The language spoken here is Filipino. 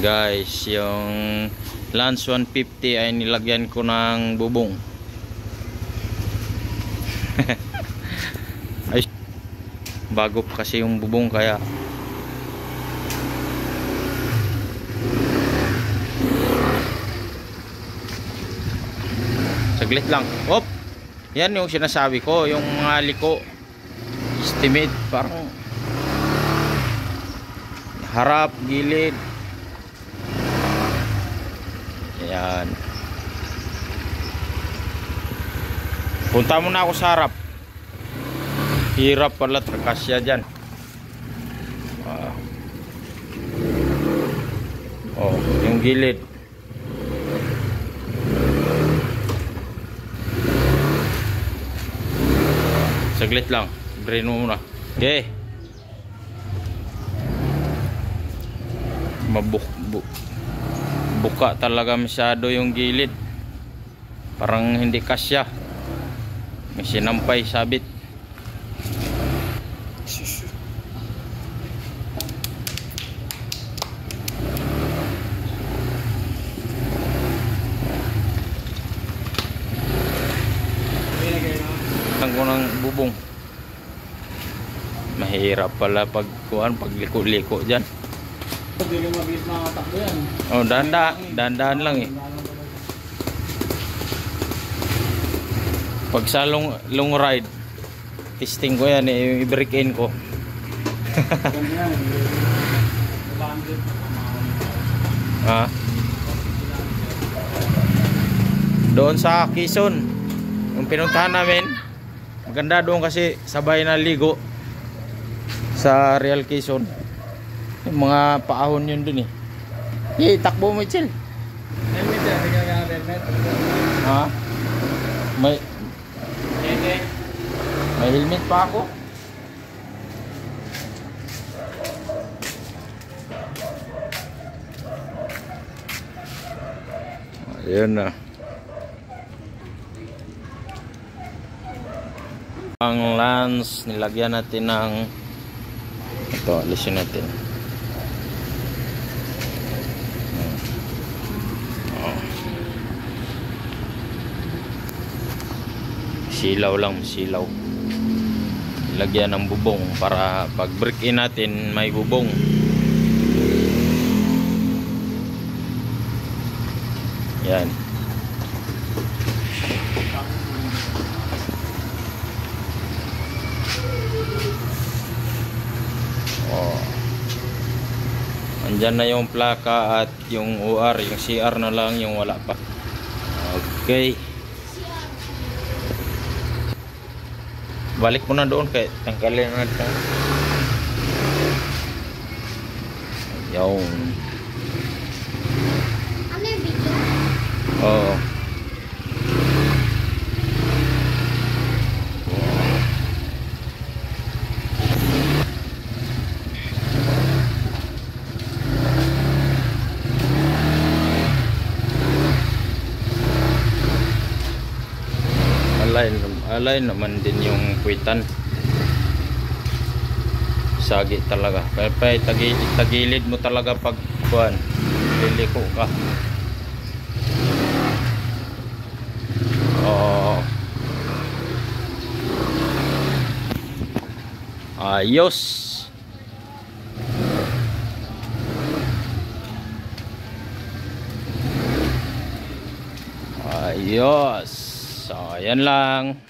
Guys, yung Lance 150 ay nilagyan ko ng bubong. Ay, bago pa kasi yung bubong kaya saglit lang. Op! Yan yung sinasabi ko, yung mga liko estimate, parang harap, gilid. Ayan. Punta muna ako sa harap. Hirap pala terkasya dyan. Oh, yung gilid. Saglit lang. Brain mo muna. Okay. Buka talaga masyado yung gilid, parang hindi kasya, may sinampay sabit. Ang ng bubong mahirap pala pag liko-liko dyan. Hindi mo mabilis makatakbo yan. Oh, dahan-dahan lang eh. Pag sa long ride, testing ko yan eh, i-break in ko. Ah. Doon sa Quezon, yung pinuntahan namin, maganda doon kasi sabay na ligo sa Real Quezon. Yung mga paahon yun dun eh. Takbo mo, chill. Helmet yan, hindi ka helmet. Ha? May helmet pa ako. Ayan na. Ang lance, nilagyan natin ng ito, alisin natin. Silaw lang, silaw. Lagyan ng bubong para pag break in natin may bubong. Yan. Oh. Andyan na yung plaka at yung OR, yung CR na lang yung wala pa. Okay. Balik mo na doon kaya tanggalin natin. Yung ano yung video? Oo. Alay naman din yung kwitan. Sagi talaga. Kaya tagilid mo talaga pag kuhan, liliko ka. Oh. Ayos. Ayos. So, ayan lang.